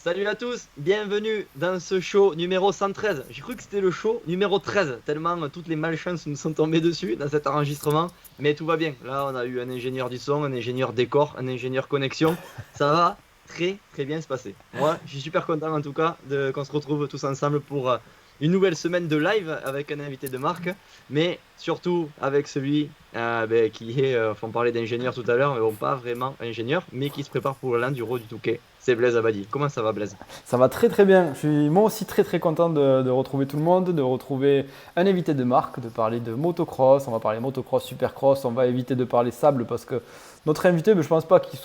Salut à tous, bienvenue dans ce show numéro 113. J'ai cru que c'était le show numéro 13, tellement toutes les malchances nous sont tombées dessus dans cet enregistrement. Mais tout va bien. Là, on a eu un ingénieur du son, un ingénieur décor, un ingénieur connexion. Ça va très très bien se passer. Moi, je suis super content en tout cas qu'on se retrouve tous ensemble pour une nouvelle semaine de live avec un invité de marque, mais surtout avec celui qui est, on parlait d'ingénieur tout à l'heure, mais bon, pas vraiment ingénieur, mais qui se prépare pour l'enduro du Touquet. C'est Blaise Abadi. Comment ça va, Blaise? Ça va très très bien. Je suis moi aussi très très content de retrouver tout le monde, de retrouver un invité de marque, de parler de motocross. On va parler motocross, supercross. On va éviter de parler sable parce que notre invité, mais je pense pas qu'il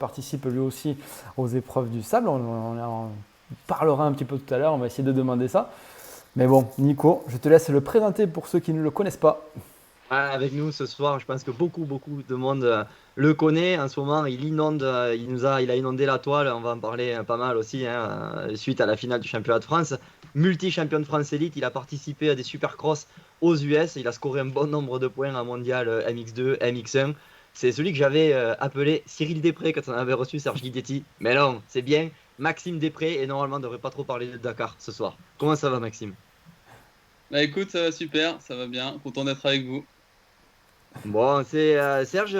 participe lui aussi aux épreuves du sable. On parlera un petit peu tout à l'heure. On va essayer de demander ça. Mais bon, Nico, je te laisse le présenter pour ceux qui ne le connaissent pas. Avec nous ce soir, je pense que beaucoup de monde le connaît. En ce moment, il inonde, il a inondé la toile. On va en parler pas mal aussi, hein, suite à la finale du championnat de France. Multi-champion de France élite, il a participé à des supercross aux US. Il a scoré un bon nombre de points en mondial MX2, MX1. C'est celui que j'avais appelé Cyril Després quand on avait reçu Serge Guidetti. Mais non, c'est bien Maxime Després et normalement on ne devrait pas trop parler de Dakar ce soir. Comment ça va, Maxime? Bah écoute, ça va super, ça va bien, content d'être avec vous. Bon, c'est Serge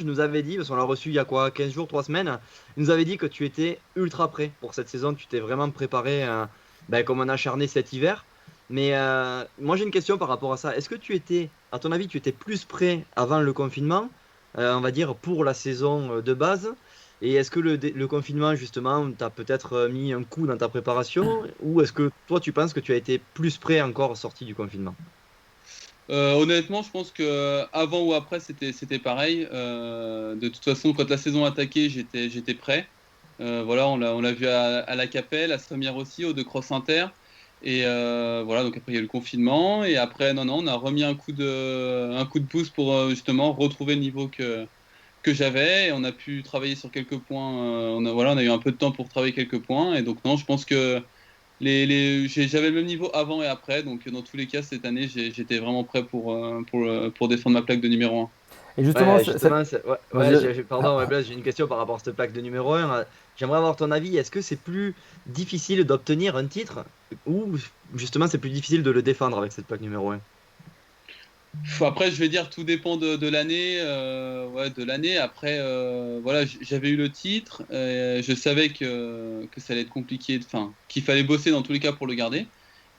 nous avait dit, parce qu'on l'a reçu il y a quoi, 15 jours, 3 semaines, il nous avait dit que tu étais ultra prêt pour cette saison, tu t'es vraiment préparé comme un acharné cet hiver. Mais moi j'ai une question par rapport à ça. Est-ce que tu étais, à ton avis, tu étais plus prêt avant le confinement, on va dire pour la saison de base? Et est-ce que le confinement, justement, t'a peut-être mis un coup dans ta préparation? Ou est-ce que toi tu penses que tu as été plus prêt encore sorti du confinement? Honnêtement, je pense que avant ou après, c'était pareil. De toute façon, quand la saison a attaqué, j'étais prêt. Voilà, on l'a vu à la Capelle, à Sommières aussi, au De Cross Inter. Et voilà, donc après, il y a eu le confinement. Et après, non, on a remis un coup de pouce pour justement retrouver le niveau que j'avais. Et on a pu travailler sur quelques points. On a eu un peu de temps pour travailler quelques points. Et donc, non, je pense que j'avais le même niveau avant et après, donc dans tous les cas, cette année, j'étais vraiment prêt pour défendre ma plaque de numéro un. Et justement, Ouais, justement, vas-y. pardon, ouais, Blaise, j'ai une question par rapport à cette plaque de numéro 1. J'aimerais avoir ton avis. Est-ce que c'est plus difficile d'obtenir un titre ou justement c'est plus difficile de le défendre avec cette plaque numéro 1? Après, je vais dire, tout dépend de l'année. Ouais, de l'année. Après, voilà, j'avais eu le titre. Je savais que ça allait être compliqué, enfin, qu'il fallait bosser dans tous les cas pour le garder.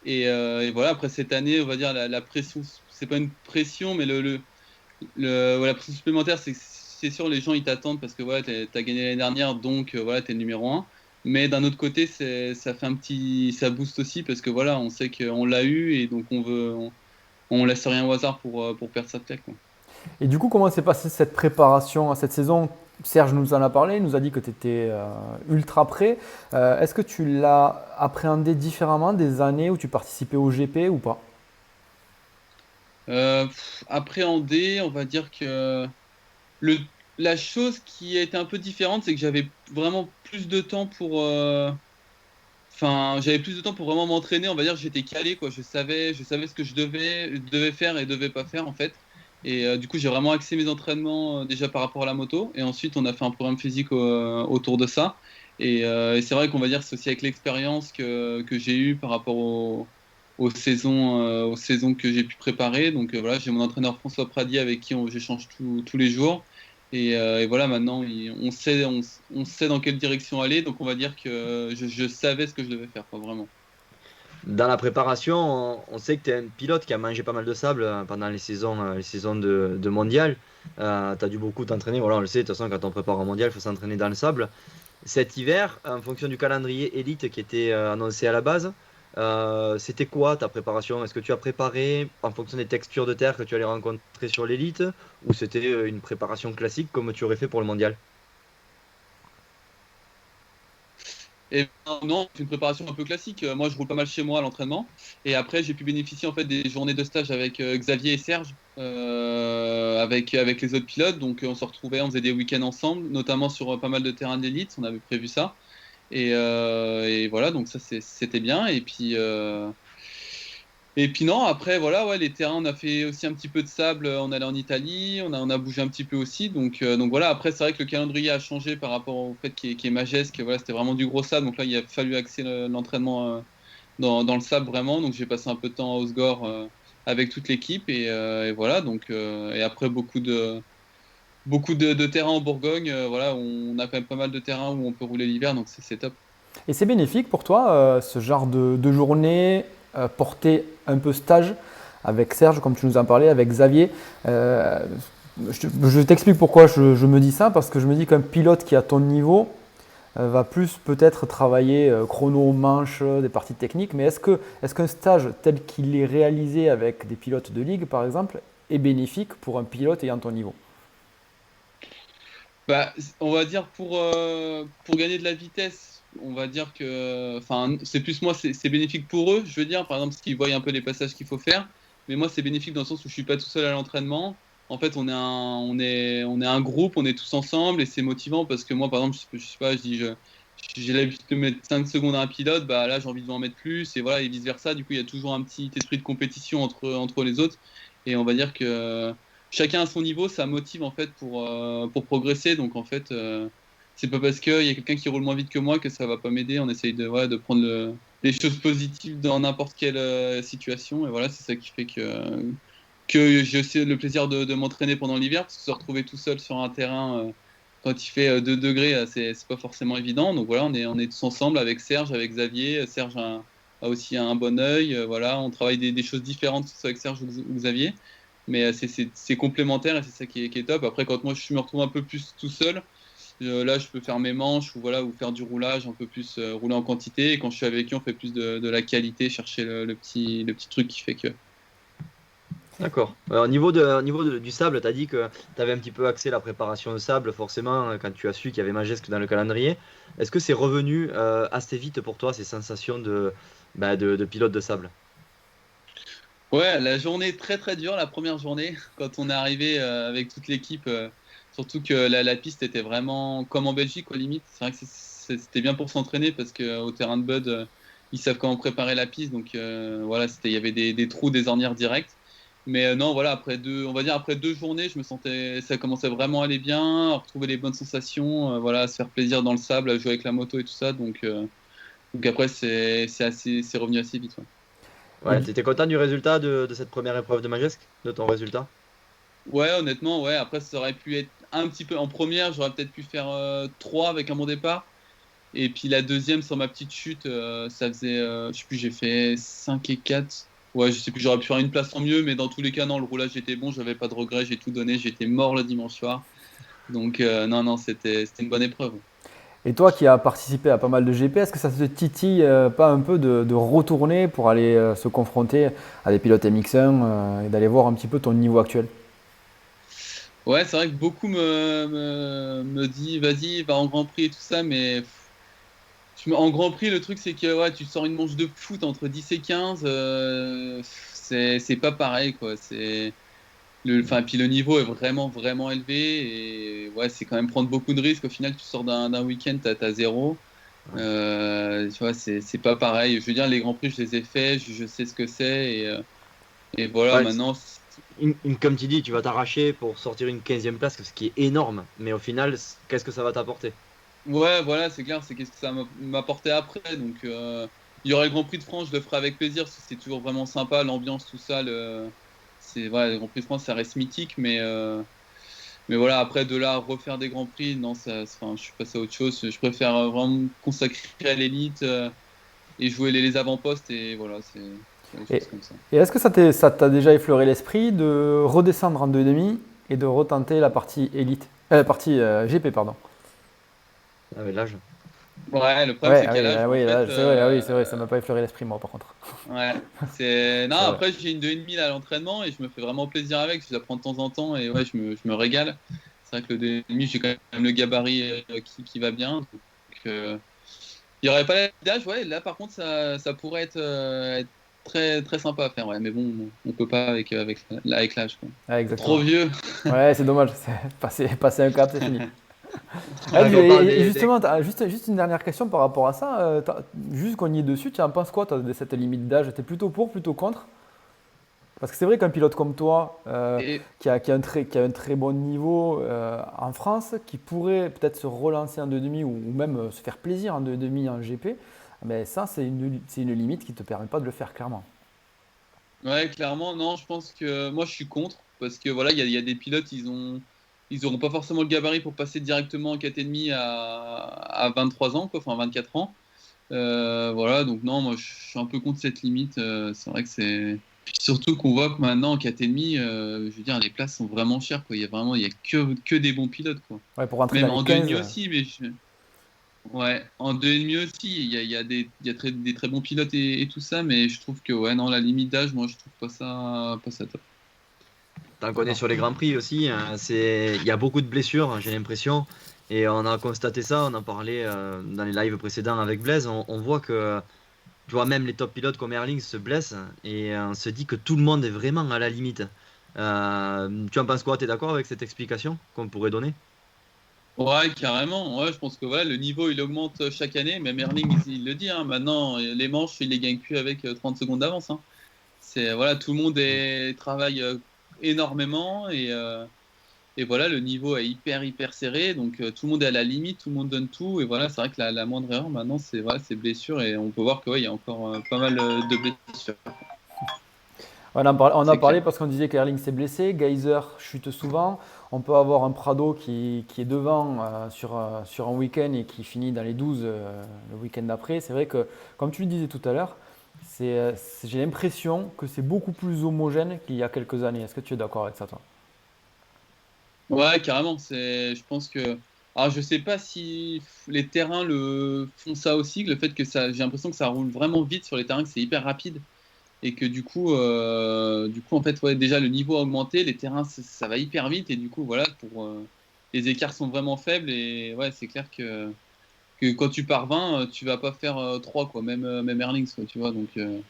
Et voilà, après cette année, on va dire, la pression, c'est pas une pression, mais la pression supplémentaire, c'est sûr, les gens ils t'attendent parce que voilà, t'as gagné l'année dernière, donc voilà, t'es le numéro un. Mais d'un autre côté, ça fait ça booste aussi parce que voilà, on sait qu'on l'a eu et donc on laisse rien au hasard pour perdre sa plaque, quoi. Et du coup, comment s'est passée cette préparation à cette saison? Serge nous en a parlé, il nous a dit que tu étais ultra prêt. Est-ce que tu l'as appréhendé différemment des années où tu participais au GP ou pas? Appréhender, on va dire que le, la chose qui a été un peu différente, c'est que j'avais vraiment plus de temps j'avais plus de temps pour vraiment m'entraîner. On va dire que j'étais calé, quoi. Je savais ce que je devais faire et devais pas faire, en fait. Et du coup, j'ai vraiment axé mes entraînements déjà par rapport à la moto. Et ensuite, on a fait un programme physique autour de ça. Et c'est vrai qu'on va dire que c'est aussi avec l'expérience que j'ai eue par rapport aux saisons que j'ai pu préparer. Donc voilà, j'ai mon entraîneur François Pradi avec qui j'échange tous les jours. Et voilà, maintenant, on sait dans quelle direction aller. Donc, on va dire que je savais ce que je devais faire, quoi, vraiment. Dans la préparation, on sait que tu es un pilote qui a mangé pas mal de sable pendant les saisons de mondial. Tu as dû beaucoup t'entraîner. Voilà, on le sait, de toute façon, quand on prépare un mondial, il faut s'entraîner dans le sable. Cet hiver, en fonction du calendrier élite qui était annoncé à la base, c'était quoi ta préparation? Est-ce que tu as préparé en fonction des textures de terre que tu allais rencontrer sur l'élite ou c'était une préparation classique comme tu aurais fait pour le mondial? Et non, c'est une préparation un peu classique. Moi, je roule pas mal chez moi à l'entraînement. Et après, j'ai pu bénéficier en fait des journées de stage avec Xavier et Serge, avec les autres pilotes. Donc, on se retrouvait, on faisait des week-ends ensemble, notamment sur pas mal de terrains d'élite. On avait prévu ça. Et voilà, donc ça, c'était bien. Et puis, Et puis non, après, voilà, ouais, les terrains, on a fait aussi un petit peu de sable, on allait en Italie, on a bougé un petit peu aussi. Donc voilà, après, c'est vrai que le calendrier a changé par rapport au fait qu'il y ait Magesque. Voilà, c'était vraiment du gros sable. Donc là, il a fallu axer l'entraînement dans le sable vraiment. Donc j'ai passé un peu de temps à Osgore avec toute l'équipe. Et voilà, et après, beaucoup de terrains en Bourgogne. Voilà, on a quand même pas mal de terrains où on peut rouler l'hiver. Donc c'est top. Et c'est bénéfique pour toi, ce genre de journée portée un peu stage avec Serge, comme tu nous en parlais, avec Xavier. Je t'explique pourquoi je me dis ça, parce que je me dis qu'un pilote qui a ton niveau va plus peut-être travailler chrono, manche, des parties techniques. Mais est-ce qu'un stage tel qu'il est réalisé avec des pilotes de ligue, par exemple, est bénéfique pour un pilote ayant ton niveau? Bah, on va dire pour gagner de la vitesse, on va dire que, enfin, c'est plus moi, c'est bénéfique pour eux, je veux dire, par exemple, parce qu'ils voient un peu les passages qu'il faut faire. Mais moi, c'est bénéfique dans le sens où je suis pas tout seul à l'entraînement. En fait, on est un groupe, on est tous ensemble et c'est motivant parce que moi, par exemple, je sais pas, j'ai l'habitude de mettre 5 secondes à un pilote, bah là, j'ai envie de en mettre plus et voilà, et vice versa. Du coup, il y a toujours un petit esprit de compétition entre les autres. Et on va dire que chacun à son niveau, ça motive en fait pour progresser. Donc en fait, c'est pas parce qu'il y a quelqu'un qui roule moins vite que moi que ça va pas m'aider. On essaye de prendre les choses positives dans n'importe quelle situation. Et voilà, c'est ça qui fait que j'ai aussi le plaisir de m'entraîner pendant l'hiver, parce que se retrouver tout seul sur un terrain quand il fait 2 degrés, c'est pas forcément évident. Donc voilà, on est tous ensemble avec Serge, avec Xavier. Serge a aussi un bon œil. Voilà, on travaille des choses différentes, que ce soit avec Serge ou Xavier. Mais c'est complémentaire et c'est ça qui est top. Après, quand moi je me retrouve un peu plus tout seul, là je peux faire mes manches ou, voilà, ou faire du roulage, un peu plus rouler en quantité. Et quand je suis avec eux, on fait plus de la qualité, chercher le petit truc qui fait que. D'accord. Au niveau du sable, tu as dit que tu avais un petit peu axé la préparation de sable, forcément, quand tu as su qu'il y avait Magesque dans le calendrier. Est-ce que c'est revenu assez vite pour toi, ces sensations de pilote de sable? Ouais, la journée est très très dure, la première journée, quand on est arrivé avec toute l'équipe, surtout que la piste était vraiment comme en Belgique aux limites. C'est vrai que c'était bien pour s'entraîner parce qu'au terrain de Bud, ils savent comment préparer la piste, donc voilà, il y avait des trous, des ornières directes. Mais non, voilà, on va dire après 2 journées, je me sentais, ça commençait vraiment à aller bien, à retrouver les bonnes sensations, voilà, à se faire plaisir dans le sable, à jouer avec la moto et tout ça. Donc après, c'est revenu assez vite. Ouais. Et Ouais, tu étais content du résultat de cette première épreuve de Magesque? De ton résultat? Ouais, honnêtement, ouais. Après, ça aurait pu être un petit peu en première, j'aurais peut-être pu faire 3 avec un bon départ. Et puis la deuxième, sur ma petite chute, ça faisait, je sais plus, j'ai fait 5 et 4. Ouais, je sais plus, j'aurais pu faire une place en mieux, mais dans tous les cas, non, le roulage était bon, j'avais pas de regrets, j'ai tout donné, j'étais mort le dimanche soir. Donc, non, non, c'était une bonne épreuve. Et toi qui as participé à pas mal de GP, est-ce que ça te titille pas un peu de retourner pour aller se confronter à des pilotes MX1 et d'aller voir un petit peu ton niveau actuel? Ouais, c'est vrai que beaucoup me dit, vas-y, va en Grand Prix et tout ça, mais en Grand Prix, le truc, c'est que ouais, tu sors une manche de foot entre 10 et 15, c'est pas pareil, quoi. Enfin, puis le niveau est vraiment, vraiment élevé. Et ouais, c'est quand même prendre beaucoup de risques. Au final, tu sors d'un week-end, t'as zéro. Ouais. Tu vois, c'est pas pareil. Je veux dire, les Grands Prix, je les ai faits, je sais ce que c'est. Et voilà, Ouais, maintenant. comme tu dis, tu vas t'arracher pour sortir une 15e place, ce qui est énorme. Mais au final, qu'est-ce que ça va t'apporter? Ouais, voilà, c'est clair, c'est qu'est-ce que ça m'apportait après. Donc, il y aurait le Grand Prix de France, je le ferai avec plaisir, parce que c'est toujours vraiment sympa, l'ambiance, tout ça. Voilà, le Grand Prix de France, ça reste mythique, mais voilà, après de là, refaire des Grands Prix, non, enfin, je suis passé à autre chose. Je préfère vraiment me consacrer à l'élite et jouer les avant-postes, et voilà, c'est des Et, choses comme ça. et est-ce que ça t'a déjà effleuré l'esprit de redescendre en 2,5 et de retenter la partie élite, la partie GP, pardon? Avec l'âge. Ouais, le problème, Ouais, c'est ah qu'à oui, l'âge, ah en oui, fait, là, c'est vrai, ah oui, c'est vrai, ça m'a pas effleuré l'esprit, moi, par contre. ouais, non, C'est vrai. après, j'ai une 2,5 là à l'entraînement et je me fais vraiment plaisir avec. Je la prends de temps en temps et ouais, je me régale. C'est vrai que le 2,5, j'ai quand même le gabarit qui va bien. Donc, euh, il n'y aurait pas l'âge, ouais. Là, par contre, ça pourrait être très, très sympa à faire, ouais. Mais bon, on peut pas avec l'âge, quoi. Ouais, Trop exactement. vieux. Ouais, c'est dommage, passer un cap, c'est fini. Ah, Quand on parle et des justement, juste une dernière question par rapport à ça. Juste qu'on y est dessus, tu en penses quoi toi, de cette limite d'âge? T'es plutôt pour, plutôt contre? Parce que c'est vrai qu'un pilote comme toi, Et qui a un très bon niveau en France, qui pourrait peut-être se relancer en 2,5 ou même se faire plaisir en 2,5 en GP, mais ça, c'est une limite qui ne te permet pas de le faire clairement. ouais, clairement, non, je pense que moi je suis contre parce que voilà, il y a des pilotes, ils auront pas forcément le gabarit pour passer directement en 4,5 à 23 ans, quoi, enfin 24 ans. Voilà, donc non, moi je suis un peu contre cette limite. C'est vrai que c'est. Puis surtout qu'on voit que maintenant en 4,5, je veux dire, les places sont vraiment chères, quoi. Il y a que des bons pilotes, quoi. Ouais, pour rentrer dans Même les en 2,5 15, aussi, ouais, en 2,5 aussi, il y a des très bons pilotes et tout ça, mais je trouve que ouais, non, la limite d'âge, moi je trouve pas ça top. Tant qu'on est d'accord. sur les Grands Prix aussi, il y a beaucoup de blessures, j'ai l'impression. Et on a constaté ça, on en parlait dans les lives précédents avec Blaise. On voit que, tu vois, même les top pilotes comme Erling se blessent et on se dit que tout le monde est vraiment à la limite. Tu en penses quoi? Tu es d'accord avec cette explication qu'on pourrait donner? Ouais, carrément. Ouais, je pense que voilà, le niveau il augmente chaque année. Même Erling, il le dit, hein, maintenant, les manches, il les gagne plus avec 30 secondes d'avance, hein. C'est voilà, tout le monde travaille énormément et voilà, le niveau est hyper serré. Donc tout le monde est à la limite, tout le monde donne tout. Et voilà, c'est vrai que la moindre erreur maintenant, c'est voilà, c'est blessure et on peut voir que ouais, il y a encore pas mal de blessures. On a C'est parlé clair. parce qu'on disait qu'Erling s'est blessé, Geyser chute souvent. On peut avoir un Prado qui est devant sur un week-end et qui finit dans les 12 le week-end d'après. C'est vrai que, comme tu le disais tout à l'heure, j'ai l'impression que c'est beaucoup plus homogène qu'il y a quelques années. Est-ce que tu es d'accord avec ça, toi? Ouais, carrément. Je pense que. Alors, je sais pas si les terrains le font ça aussi, le fait que ça, j'ai l'impression que ça roule vraiment vite sur les terrains, que c'est hyper rapide et que du coup, en fait, ouais, déjà le niveau a augmenté, les terrains, ça va hyper vite et du coup, voilà, les écarts sont vraiment faibles et ouais, c'est clair que quand tu pars 20, tu vas pas faire 3, quoi, même Erlings, quoi, tu vois, donc. Et,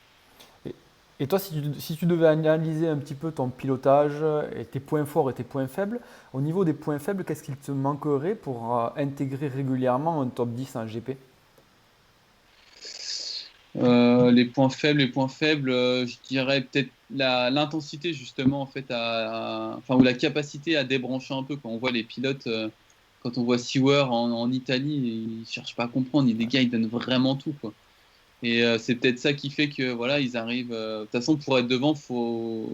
et toi, si tu devais analyser un petit peu ton pilotage et tes points forts et tes points faibles, au niveau des points faibles, qu'est-ce qu'il te manquerait pour intégrer régulièrement un top 10 en GP? Les points faibles, je dirais peut-être l'intensité justement en fait enfin ou la capacité à débrancher un peu quand on voit les pilotes, quand on voit Sewer en Italie, ils cherchent pas à comprendre, les gars ils donnent vraiment tout quoi. Et c'est peut-être ça qui fait que voilà ils arrivent. De toute façon pour être devant faut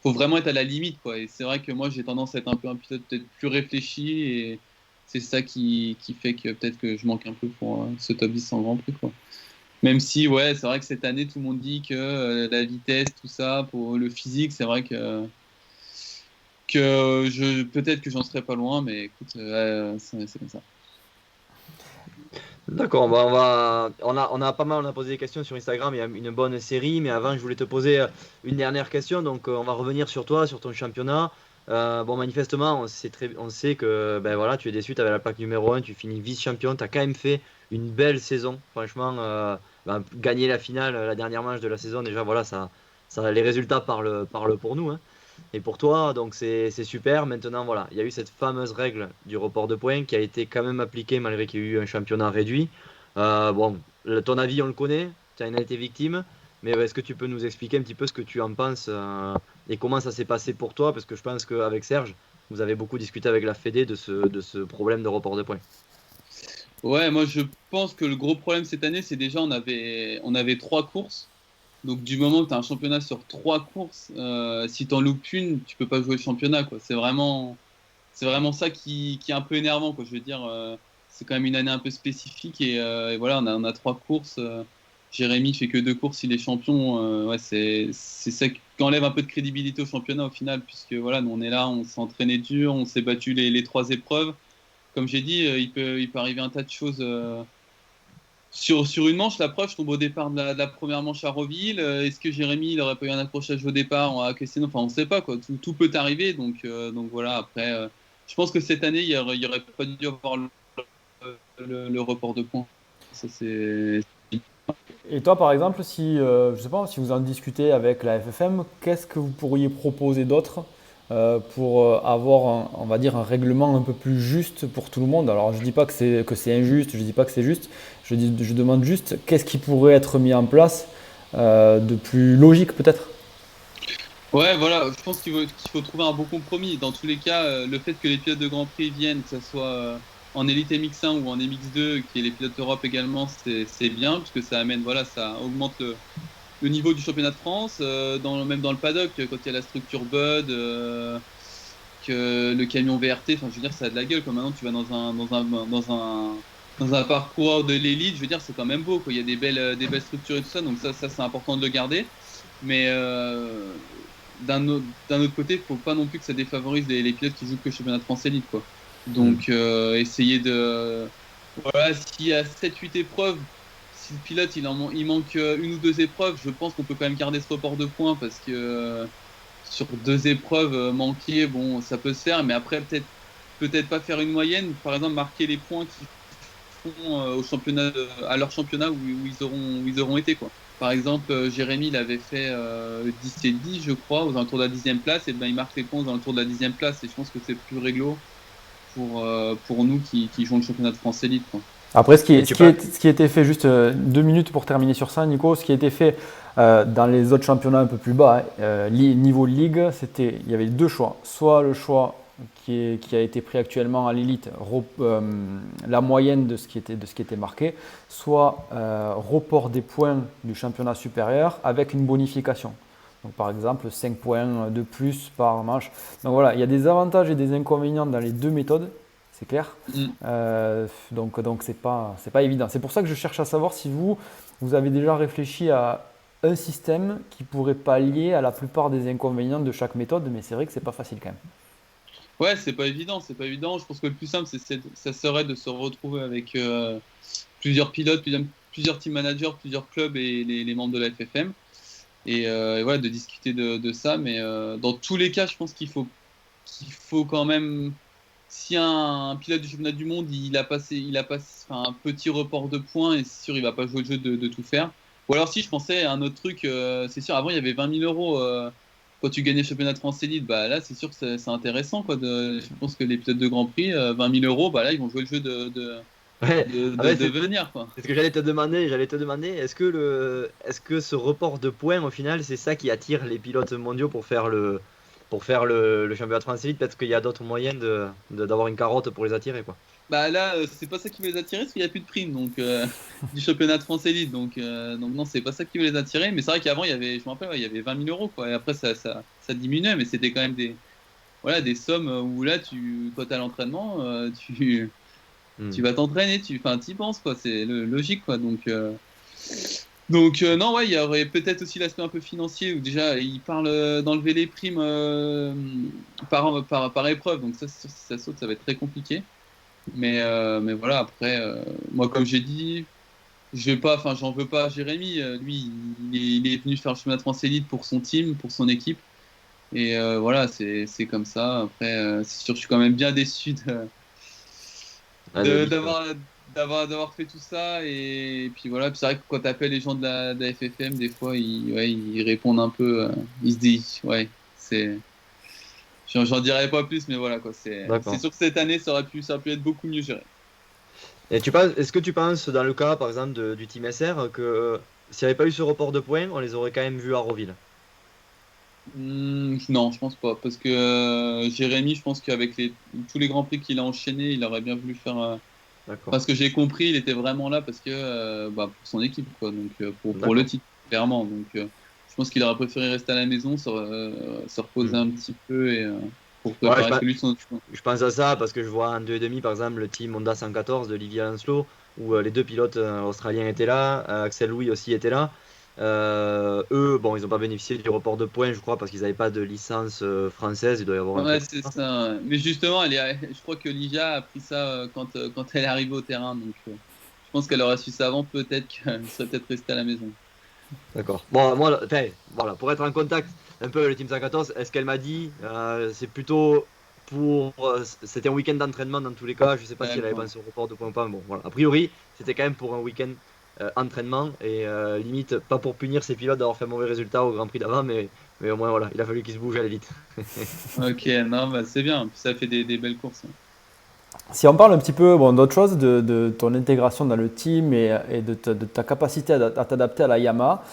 vraiment être à la limite quoi. Et c'est vrai que moi j'ai tendance à être un peu un pilote peut-être plus réfléchi et c'est ça qui fait que peut-être que je manque un peu pour ce top 10 en Grand Prix quoi. Même si, ouais, c'est vrai que cette année, tout le monde dit que la vitesse, tout ça, pour le physique, c'est vrai que peut-être que j'en serais pas loin, mais écoute, c'est comme ça. D'accord, on a pas mal, on a posé des questions sur Instagram, il y a une bonne série, mais avant je voulais te poser une dernière question, donc on va revenir sur toi, sur ton championnat. Bon, manifestement, on sait que ben voilà, tu es déçu, tu avais la plaque numéro 1, tu finis vice-champion, tu as quand même fait une belle saison, franchement, gagner la finale, la dernière manche de la saison, déjà voilà, les résultats parlent pour nous, hein. Et pour toi, donc c'est super. Maintenant, voilà, il y a eu cette fameuse règle du report de points qui a été quand même appliquée malgré qu'il y ait eu un championnat réduit. Bon, ton avis, on le connaît, tu en as été victime, mais est-ce que tu peux nous expliquer un petit peu ce que tu en penses et comment ça s'est passé pour toi? Parce que je pense qu'avec Serge, vous avez beaucoup discuté avec la Fédé de ce problème de report de points. Ouais, moi, je pense que le gros problème cette année, c'est déjà, on avait 3 courses. Donc, du moment que tu as un championnat sur 3 courses, si tu en loupes une, tu peux pas jouer le championnat, quoi. C'est vraiment ça qui est un peu énervant, quoi. Je veux dire, c'est quand même une année un peu spécifique et voilà, on a 3 courses. Jérémy fait que 2 courses, il est champion. Ouais, c'est ça qui enlève un peu de crédibilité au championnat au final, puisque voilà, nous on est là, on s'est entraîné dur, on s'est battu les 3 épreuves. Comme j'ai dit, il peut arriver un tas de choses. Sur une manche, la preuve, je tombe au départ de la première manche à Roville. Est-ce que Jérémy, il aurait pas eu un accrochage au départ à Cassino? Enfin, on ne sait pas, quoi. Tout peut arriver. Donc voilà, après, je pense que cette année, il y aurait pas dû avoir le report de points. Ça, c'est. Et toi, par exemple, si, je sais pas, si vous en discutez avec la FFM, qu'est-ce que vous pourriez proposer d'autre pour avoir, on va dire, un règlement un peu plus juste pour tout le monde? Alors, je ne dis pas que c'est injuste, je ne dis pas que c'est juste, je demande juste qu'est-ce qui pourrait être mis en place de plus logique peut-être? Ouais, voilà, je pense qu'il faut trouver un bon compromis. Dans tous les cas, le fait que les pilotes de Grand Prix viennent, que ce soit en Elite MX1 ou en MX2, qui est les pilotes d'Europe également, c'est bien, parce que ça amène, voilà, ça augmente le niveau du championnat de France, même dans le paddock, quand il y a la structure Bud, que le camion VRT, enfin, je veux dire, ça a de la gueule. Quand maintenant tu vas dans un parcours de l'élite, je veux dire, c'est quand même beau, quoi. Il y a des belles structures et tout ça, donc ça c'est important de le garder. Mais d'un autre côté, il faut pas non plus que ça défavorise les pilotes qui jouent que le championnat de France élite, quoi. Donc, essayer de. Voilà, s'il y a 7-8 épreuves, si le pilote il manque une ou deux épreuves, je pense qu'on peut quand même garder ce report de points parce que sur deux épreuves manquées, bon, ça peut se faire, mais après, peut-être pas faire une moyenne. Par exemple, marquer les points qu'ils font au championnat, à leur championnat où ils auront été, quoi. Par exemple, Jérémy, il avait fait 10 et 10, je crois, aux alentours de la 10e place, et ben il marque les points aux alentours de la 10e place, et je pense que c'est plus réglo pour nous qui jouons le championnat de France élite, quoi. Après, Et tu pas. ce qui a été fait, juste 2 minutes pour terminer sur ça, Nico, ce qui a été fait dans les autres championnats un peu plus bas, hein, niveau ligue, il y avait deux choix. Soit le choix qui a été pris actuellement à l'élite, la moyenne de ce qui était marqué, soit report des points du championnat supérieur avec une bonification. Donc, par exemple, 5 points de plus par manche. Donc voilà, il y a des avantages et des inconvénients dans les deux méthodes, c'est clair. Mm. Donc c'est pas évident. C'est pour ça que je cherche à savoir si vous avez déjà réfléchi à un système qui pourrait pallier à la plupart des inconvénients de chaque méthode, mais c'est vrai que c'est pas facile quand même. Ouais, c'est pas évident, c'est pas évident. Je pense que le plus simple, ça serait de se retrouver avec plusieurs pilotes, plusieurs team managers, plusieurs clubs et les membres de la FFM. Et voilà, de discuter de ça. Mais dans tous les cas, je pense qu'il faut quand même. Si un pilote du championnat du monde, il a passé enfin, un petit report de points, et c'est sûr, il va pas jouer le jeu de tout faire. Ou alors, si je pensais à un autre truc, c'est sûr, avant il y avait 20 000 euros quand tu gagnais le championnat de France Elite. Bah là, c'est sûr que c'est intéressant, quoi. Je pense que les pilotes de Grand Prix, 20 000 euros, bah là, ils vont jouer le jeu Ouais, ah ouais, de venir, quoi. c'est ce que j'allais te demander. J'allais te demander, est-ce que ce report de points, au final, c'est ça qui attire les pilotes mondiaux pour faire le championnat de France Elite? Peut-être qu'il y a d'autres moyens d'avoir une carotte pour les attirer, quoi. Bah là, c'est pas ça qui va les attirer parce qu'il n'y a plus de primes donc, du championnat de France Elite. Donc non, c'est pas ça qui va les attirer. Mais c'est vrai qu'avant, je me rappelle, ouais, il y avait 20 000 euros, quoi. Et après, ça diminuait, mais c'était quand même des sommes où là, quand tu à l'entraînement, tu Hmm. vas t'entraîner, enfin, t'y penses, quoi. C'est logique, quoi. Donc non, ouais, il y aurait peut-être aussi l'aspect un peu financier où déjà, ils parlent d'enlever les primes par épreuve. Donc ça, c'est sûr, si ça saute, ça va être très compliqué. Mais voilà, après, moi, comme j'ai dit, je vais pas, enfin, j'en veux pas à Jérémy. Lui, il est venu faire le chemin de France Elite pour son team, pour son équipe. Et voilà, c'est comme ça. Après, c'est sûr, je suis quand même bien déçu Ah, de l'élite, quoi. d'avoir fait tout ça. Et puis voilà, puis c'est vrai que quand tu appelles les gens de la FFM, des fois, ouais, ils répondent un peu. Ils se disent, ouais, c'est. J'en dirai pas plus, mais voilà, quoi. C'est D'accord. sûr que cette année, ça aurait pu être beaucoup mieux géré. Est-ce que tu penses, dans le cas, par exemple, du Team SR, que s'il n'y avait pas eu ce report de points, on les aurait quand même vus à Roville? Non, je pense pas. Parce que Jérémy, je pense qu'avec tous les grands prix qu'il a enchaînés, il aurait bien voulu faire. D'accord. Parce que j'ai compris, il était vraiment là parce que bah, pour son équipe, quoi. Donc pour le D'accord. titre, clairement. Donc je pense qu'il aurait préféré rester à la maison, se reposer Hmm. un petit peu et pour Ouais, préparer parce que lui, je pense à ça parce que je vois en 2,5 par exemple le team Honda 114 de Olivier Anslo où les deux pilotes australiens étaient là, Axel Louis aussi était là. Eux, bon, ils n'ont pas bénéficié du report de points, je crois, parce qu'ils n'avaient pas de licence française. Il doit y avoir un ouais, truc c'est comme ça. ça. Mais justement, je crois que Lydia a pris ça quand elle est arrivée au terrain. Donc je pense qu'elle aurait su ça avant, peut-être qu'elle serait peut-être restée à la maison. D'accord. Bon, moi, enfin, voilà, pour être en contact un peu avec le Team 114, est-ce qu'elle m'a dit, c'est plutôt pour. C'était un week-end d'entraînement dans tous les cas. Je sais pas si elle avait D'accord. pensé au report de point ou pas. Mais bon, voilà. A priori, c'était quand même pour un week-end entraînement et limite pas pour punir ses pilotes d'avoir fait un mauvais résultat au Grand Prix d'avant, mais au moins, voilà, il a fallu qu'ils se bougent à l'élite. Ok, non, bah, c'est bien. Puis ça fait des belles courses, hein. Si on parle un petit peu d'autre chose, de ton intégration dans le team et de ta capacité à t'adapter à la Yamaha,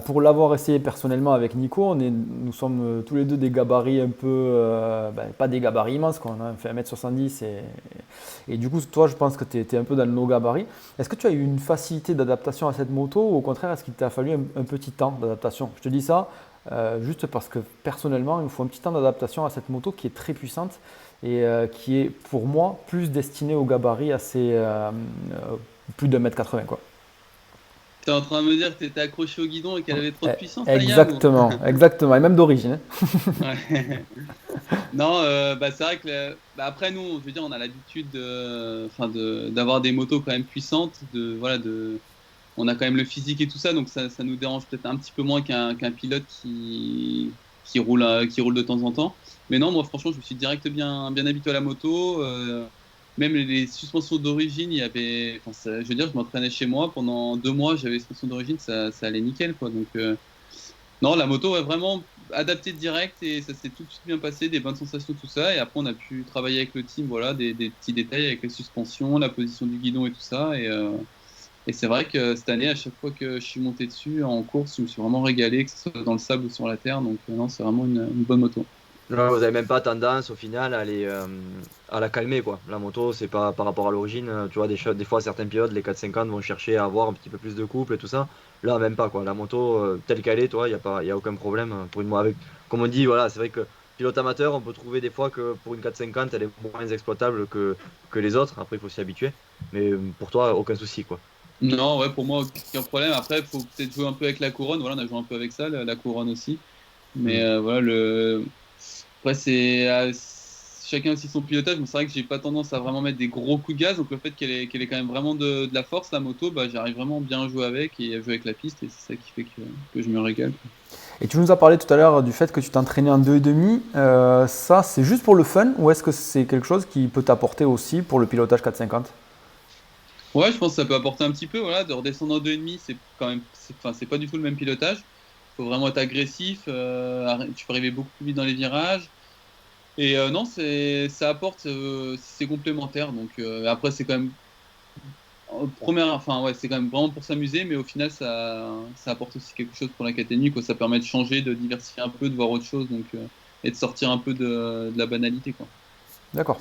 pour l'avoir essayé personnellement avec Nico, nous sommes tous les deux des gabarits un peu, pas des gabarits immenses, quoi. On a fait 1m70 et du coup, toi, je pense que tu es un peu dans nos gabarits. Est-ce que tu as eu une facilité d'adaptation à cette moto ou au contraire, est-ce qu'il t'a fallu un petit temps d'adaptation? Je te dis ça juste parce que personnellement, il me faut un petit temps d'adaptation à cette moto qui est très puissante et qui est pour moi plus destiné au gabarit assez plus de 1m80 quoi. T'es en train de me dire que t'étais accroché au guidon et qu'elle avait trop de puissance, la Yam ou... Exactement, exactement, et même d'origine. Ouais. Non, c'est vrai que après nous, je veux dire, on a l'habitude d'avoir des motos quand même puissantes, on a quand même le physique et tout ça, donc ça nous dérange peut-être un petit peu moins qu'un pilote qui roule de temps en temps. Mais non, moi franchement, je me suis direct bien habitué à la moto. Même les suspensions d'origine, il y avait, je veux dire, je m'entraînais chez moi pendant 2 mois, j'avais les suspensions d'origine, ça allait nickel, quoi. Donc non, la moto est vraiment adaptée direct et ça s'est tout de suite bien passé, des bonnes sensations, tout ça. Et après, on a pu travailler avec le team, voilà, des petits détails avec les suspensions, la position du guidon et tout ça. Et c'est vrai que cette année, à chaque fois que je suis monté dessus en course, je me suis vraiment régalé, que ce soit dans le sable ou sur la terre. Donc non, c'est vraiment une bonne moto. Non, vous avez même pas tendance au final à la calmer quoi. La moto, c'est pas par rapport à l'origine. Tu vois, des fois, certains pilotes, les 450 vont chercher à avoir un petit peu plus de couple et tout ça. Là, même pas quoi. La moto, telle qu'elle est, toi, y a aucun problème pour une avec. Comme on dit, voilà, c'est vrai que pilote amateur, on peut trouver des fois que pour une 450, elle est moins exploitable que les autres. Après, il faut s'y habituer. Mais pour toi, aucun souci quoi. Non, ouais, pour moi, aucun problème. Après, il faut peut-être jouer un peu avec la couronne. Voilà, on a joué un peu avec ça, la couronne aussi. Mais Mm. voilà, après, c'est chacun aussi son pilotage. Mais c'est vrai que j'ai pas tendance à vraiment mettre des gros coups de gaz. Donc le fait qu'elle ait quand même vraiment de la force, la moto, bah, j'arrive vraiment bien à jouer avec et à jouer avec la piste. Et c'est ça qui fait que je me régale. Et tu nous as parlé tout à l'heure du fait que tu t'entraînais en 2,5. Ça, c'est juste pour le fun ou est-ce que c'est quelque chose qui peut t'apporter aussi pour le pilotage 450? Ouais, je pense que ça peut apporter un petit peu. Voilà, de redescendre en 2,5, c'est quand même, c'est pas du tout le même pilotage. Il faut vraiment être agressif. Tu peux arriver beaucoup plus vite dans les virages. Et non, ça apporte, c'est complémentaire. Donc après, c'est quand même enfin ouais, c'est quand même vraiment pour s'amuser, mais au final, ça apporte aussi quelque chose pour l'académie, quoi. Ça permet de changer, de diversifier un peu, de voir autre chose, donc et de sortir un peu de la banalité, quoi. D'accord.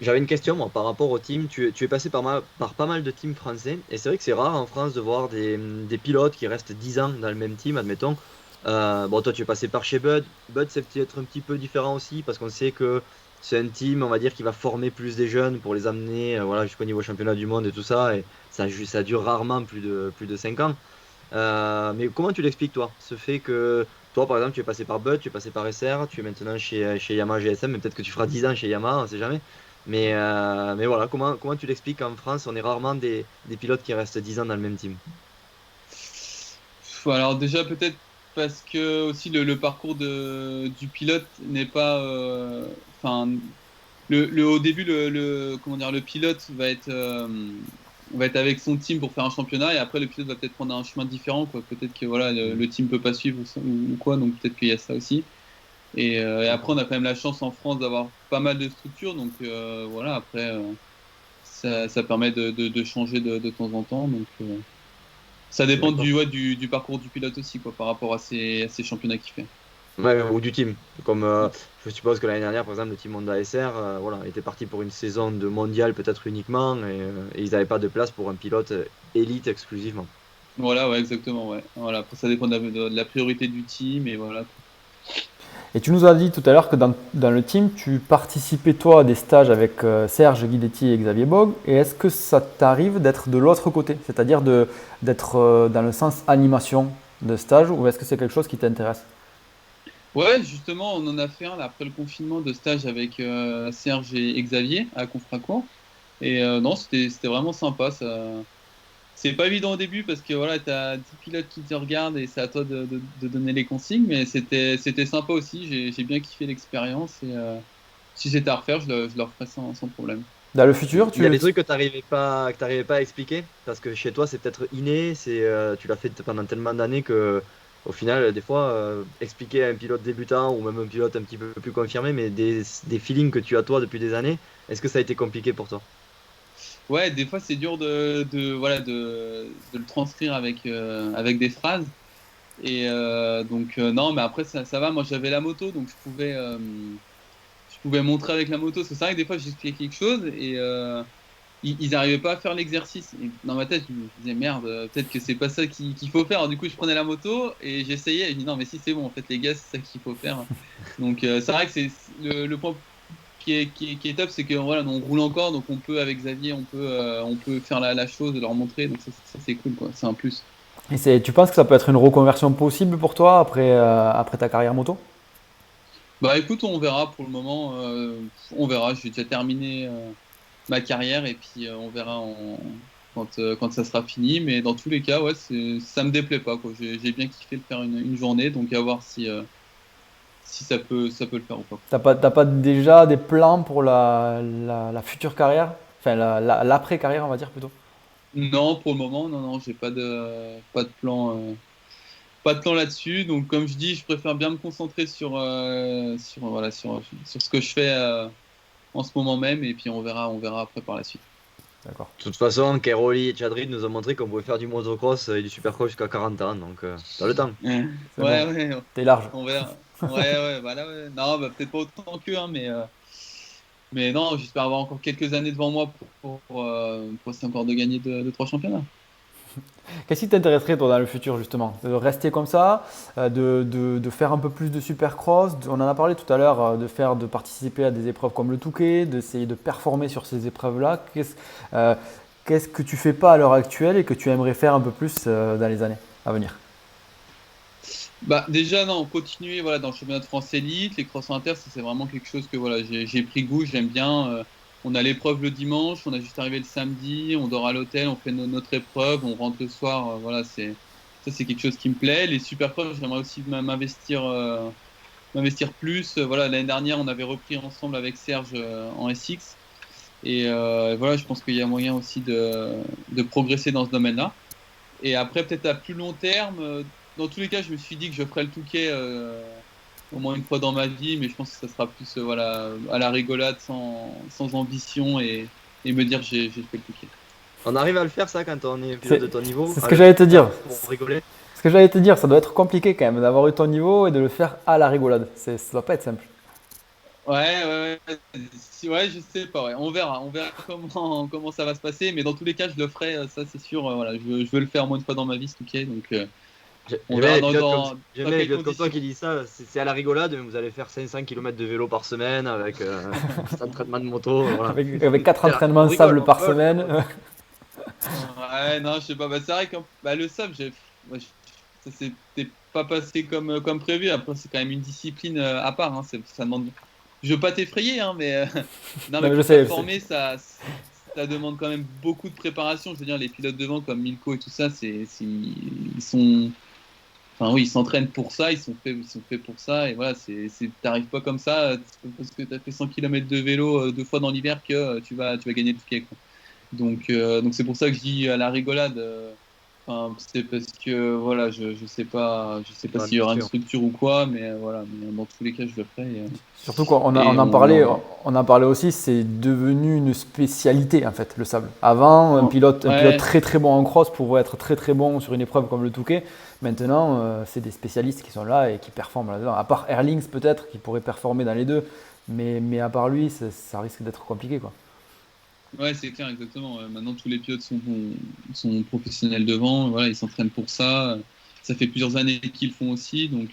J'avais une question moi, par rapport au team. Tu es passé par pas mal de teams français et c'est vrai que c'est rare en France de voir des pilotes qui restent 10 ans dans le même team, admettons. Bon, toi tu es passé par chez Bud. Bud c'est peut-être un petit peu différent aussi parce qu'on sait que c'est un team, on va dire, qui va former plus des jeunes pour les amener voilà, jusqu'au niveau championnat du monde et tout ça. Et ça dure rarement plus de 5 ans. Mais comment tu l'expliques toi? Ce fait que toi par exemple tu es passé par Bud, tu es passé par SR, tu es maintenant chez Yamaha GSM, mais peut-être que tu feras 10 ans chez Yamaha, on sait jamais. Mais voilà, comment tu l'expliques qu'en France, on est rarement des pilotes qui restent 10 ans dans le même team? Alors déjà peut-être parce que aussi le parcours du pilote n'est pas, enfin au début comment dire, le pilote va être avec son team pour faire un championnat et après le pilote va peut-être prendre un chemin différent, quoi. Peut-être que voilà le team peut pas suivre ou quoi, donc peut-être qu'il y a ça aussi. Et après on a quand même la chance en France d'avoir pas mal de structures, donc voilà après ça permet de changer de temps en temps, donc ça dépend D'accord. du parcours du pilote aussi, quoi, par rapport à ces championnats qu'il fait. Ouais, ou du team. Comme je suppose que l'année dernière, par exemple, le team Honda SR voilà, était parti pour une saison de mondial peut-être uniquement et ils n'avaient pas de place pour un pilote élite exclusivement. Voilà, ouais, exactement, ouais. Voilà, après ça dépend de la priorité du team et voilà. Et tu nous as dit tout à l'heure que dans le team, tu participais toi à des stages avec Serge Guidetti et Xavier Bog. Et est-ce que ça t'arrive d'être de l'autre côté, c'est-à-dire d'être dans le sens animation de stage, ou est-ce que c'est quelque chose qui t'intéresse? Ouais, justement, on en a fait un là, après le confinement de stage avec Serge et Xavier à Confracourt. Et non, c'était vraiment sympa. C'est pas évident au début parce que voilà, t'as 10 pilotes qui te regardent et c'est à toi de donner les consignes, mais c'était sympa aussi. J'ai bien kiffé l'expérience et si c'était à refaire, je le referais sans problème. Dans le futur, Il y a des trucs que t'arrivais pas à expliquer parce que chez toi c'est peut-être inné, tu l'as fait pendant tellement d'années que au final, des fois, expliquer à un pilote débutant ou même un pilote un petit peu plus confirmé, mais des feelings que tu as toi depuis des années, est-ce que ça a été compliqué pour toi? Ouais, des fois c'est dur voilà, de le transcrire avec des phrases. Et donc non, mais après ça va. Moi j'avais la moto, donc je pouvais montrer avec la moto. Parce que c'est vrai que des fois j'expliquais quelque chose et ils n'arrivaient pas à faire l'exercice. Et dans ma tête, je me disais merde, peut-être que c'est pas ça qu'il faut faire. Alors, du coup, je prenais la moto et j'essayais. Et je dis non, mais si c'est bon, en fait, les gars, c'est ça qu'il faut faire. Donc c'est vrai que c'est le point qui est top, c'est que voilà, on roule encore, donc on peut avec Xavier, on peut faire la chose, leur montrer. Donc ça, c'est cool, quoi. C'est un plus. Et tu penses que ça peut être une reconversion possible pour toi après ta carrière moto? Bah écoute, on verra pour le moment. On verra. J'ai déjà terminé ma carrière et puis on verra quand ça sera fini. Mais dans tous les cas, ouais, ça me déplaît pas, quoi. J'ai bien kiffé le faire une journée, donc à voir si ça peut le faire ou pas. T'as pas déjà des plans pour la future carrière? Enfin, l'après-carrière, on va dire plutôt. Non, pour le moment, non, non, j'ai pas de plan. Pas de plan là-dessus, donc comme je dis, je préfère bien me concentrer voilà, sur ce que je fais en ce moment même, et puis on verra après par la suite. D'accord. De toute façon, Keroli et Chadrid nous ont montré qu'on pouvait faire du motocross et du supercross jusqu'à 40 ans, donc t'as le temps. Ouais, C'est bon. ouais, T'es large. on verra. Ouais, ouais, bah là, ouais. Non, bah, peut-être pas autant qu'eux, hein, mais non, j'espère avoir encore quelques années devant moi pour essayer encore de gagner deux, trois championnats. Qu'est-ce qui t'intéresserait toi dans le futur justement? De rester comme ça, de faire un peu plus de supercross, on en a parlé tout à l'heure, de participer à des épreuves comme le Touquet, d'essayer de performer sur ces épreuves-là. Euh, qu'est-ce que tu fais pas à l'heure actuelle et que tu aimerais faire un peu plus dans les années à venir? Bah, déjà, non, continuer voilà, dans le championnat de France élite, les cross inter, ça, c'est vraiment quelque chose que voilà, j'ai pris goût, j'aime bien. On a l'épreuve le dimanche, on a juste arrivé le samedi, on dort à l'hôtel, on fait notre épreuve, on rentre le soir. Voilà, ça, c'est quelque chose qui me plaît. Les supercross, j'aimerais aussi m'investir plus. Voilà, l'année dernière, on avait repris ensemble avec Serge en SX. Et voilà, je pense qu'il y a moyen aussi de progresser dans ce domaine-là. Et après, peut-être à plus long terme, dans tous les cas, je me suis dit que je ferais le Touquet au moins une fois dans ma vie, mais je pense que ça sera plus voilà, à la rigolade, sans ambition et me dire j'ai fait le Touquet. On arrive à le faire ça quand on est pilote C'est de ton niveau, c'est ce à que le j'allais te faire dire. pour rigoler. Ce que j'allais te dire, ça doit être compliqué quand même d'avoir eu ton niveau et de le faire à la rigolade. Ça doit pas être simple. Ouais, ouais, ouais. Ouais, je sais pas, ouais. On verra comment ça va se passer, mais dans tous les cas, je le ferai, ça c'est sûr. Voilà, je veux le faire au moins une fois dans ma vie, ce Touquet, donc on J'aime bien verra les pilotes comme, j'aime dans bien les quelles pilotes comme toi conditions. qui disent ça, c'est à la rigolade, mais vous allez faire 500 km de vélo par semaine avec 100 entraînements de moto, voilà. Avec 4 C'est là, on entraînements rigole, sable on par rigole, mais semaine. bon. Ouais, non, je sais pas. Bah, c'est vrai que bah, le sable, moi, ça s'était pas passé comme prévu. Après, c'est quand même une discipline à part. Hein. Ça demande. Je veux pas t'effrayer, hein, mais non, Non, mais mais je pour sais, je sais. performer, ça demande quand même beaucoup de préparation. Je veux dire, les pilotes devant comme Milko et tout ça, ils sont. Enfin, oui, ils s'entraînent pour ça, ils sont faits pour ça, et voilà, t'arrives pas comme ça, c'est pas parce que tu as fait 100 km de vélo deux fois dans l'hiver que tu vas gagner le pied, quoi. Donc c'est pour ça que je dis à la rigolade. Enfin, c'est parce que voilà, je sais pas Non, s'il y bien aura une sûr. structure ou quoi, mais voilà. Mais dans tous les cas, je le ferai Surtout qu'on et en on parlait, verra. on en parlait aussi, c'est devenu une spécialité en fait, le sable. Avant, un pilote Ouais, très très bon en cross pouvait être très très bon sur une épreuve comme le Touquet. Maintenant, c'est des spécialistes qui sont là et qui performent là-dedans. À part Erlings peut-être, qui pourrait performer dans les deux, mais à part lui, ça risque d'être compliqué quoi. ouais, c'est clair, exactement. Maintenant, tous les pilotes sont professionnels devant. Voilà, ils s'entraînent pour ça. Ça fait plusieurs années qu'ils le font aussi, donc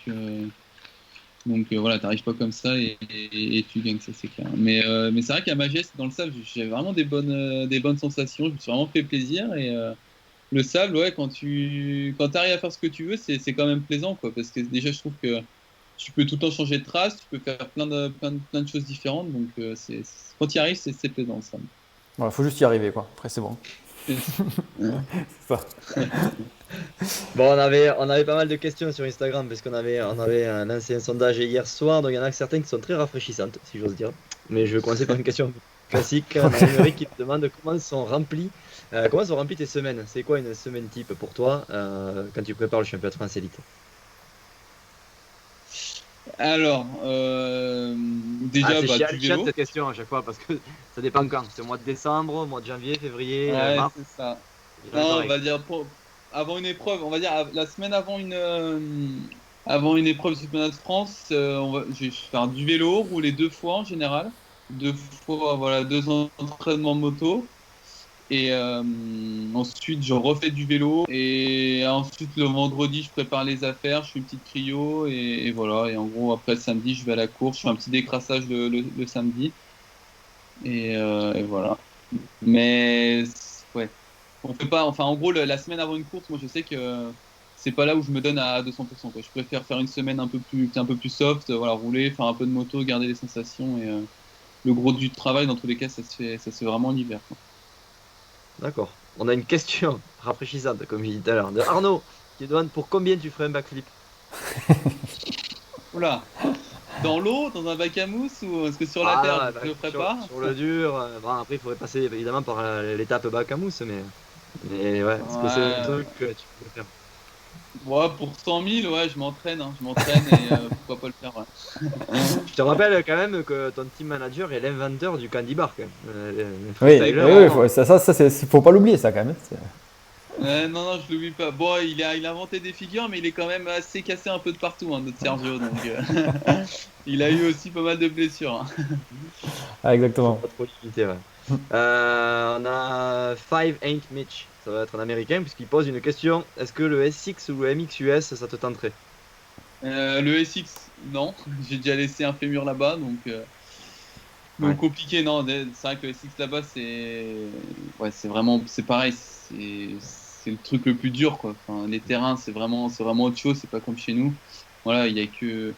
voilà, t'arrives pas comme ça et tu gagnes, ça c'est clair. Mais c'est vrai qu'à Mageste, dans le sable, j'ai vraiment des bonnes sensations. Je me suis vraiment fait plaisir et le sable, ouais, quand t'arrives à faire ce que tu veux, c'est quand même plaisant, quoi. Parce que déjà, je trouve que tu peux tout le temps changer de trace, tu peux faire plein de choses différentes. Donc quand tu y arrives, c'est plaisant, le sable. Voilà, faut juste y arriver quoi. Après c'est bon. C'est ça. Bon, on avait pas mal de questions sur Instagram parce on avait lancé un sondage hier soir, donc il y en a certaines qui sont très rafraîchissantes, si j'ose dire. Mais je vais commencer par une question classique. On a Émeric qui te demande comment sont remplies tes semaines? C'est quoi une semaine type pour toi quand tu prépares le championnat de France Élite? Alors, Ah, déjà, c'est bah, chiant du cette vélo. question à chaque fois parce que ça dépend quand. C'est au mois de décembre, mois de janvier, février, Ouais, mars. c'est ça. C'est jamais Non, on pareil. va dire avant une épreuve, on va dire la semaine avant une épreuve du championnat de France, je vais faire du vélo, rouler 2 fois en général. 2 fois, voilà, 2 entraînements moto. Et ensuite, je refais du vélo. Et ensuite, le vendredi, je prépare les affaires, je fais une petite cryo. Et voilà. Et en gros, après le samedi, je vais à la course, je fais un petit décrassage le samedi. Et voilà. Mais ouais, on fait pas. Enfin, en gros, la semaine avant une course, moi, je sais que c'est pas là où je me donne à 200%, quoi. Je préfère faire une semaine un peu plus soft, voilà, rouler, faire un peu de moto, garder les sensations et le gros du travail, dans tous les cas, ça se fait vraiment l'hiver, quoi. D'accord. On a une question rafraîchissante, comme j'ai dit tout à l'heure, de Arnaud qui demande pour combien tu ferais un backflip. Oula, dans l'eau, dans un bac à mousse ou est-ce que sur la Ah terre, non, je le ferai sur, pas? sur le dur. Bon, après, il faudrait passer évidemment par l'étape bac à mousse, mais ouais, est-ce que c'est un Ouais. truc que tu peux faire? Ouais, pour 100 000, ouais, je m'entraîne, hein, je m'entraîne et pourquoi pas le faire, ouais. Je te rappelle quand même que ton team manager est l'inventeur du candy bar, quand même. Le Oui, freestyler. oui, oui, faut pas l'oublier ça quand même. Non, non, je l'oublie pas. Bon, il a inventé des figures, mais il est quand même assez cassé un peu de partout, hein, notre Sergio. Donc, il a eu aussi pas mal de blessures, hein. Ah, Faut exactement. pas trop limiter, ouais. On a Five Ain't Mitch. Ça va être un américain puisqu'il pose une question. Est-ce que le SX ou le MXUS, ça te tenterait? Le SX, non. J'ai déjà laissé un fémur là-bas, donc Ouais. compliqué, non. C'est vrai que le SX là-bas, ouais, c'est vraiment, c'est pareil. C'est le truc le plus dur, quoi. Enfin, les terrains, c'est vraiment autre chose. C'est pas comme chez nous. Voilà, il y a que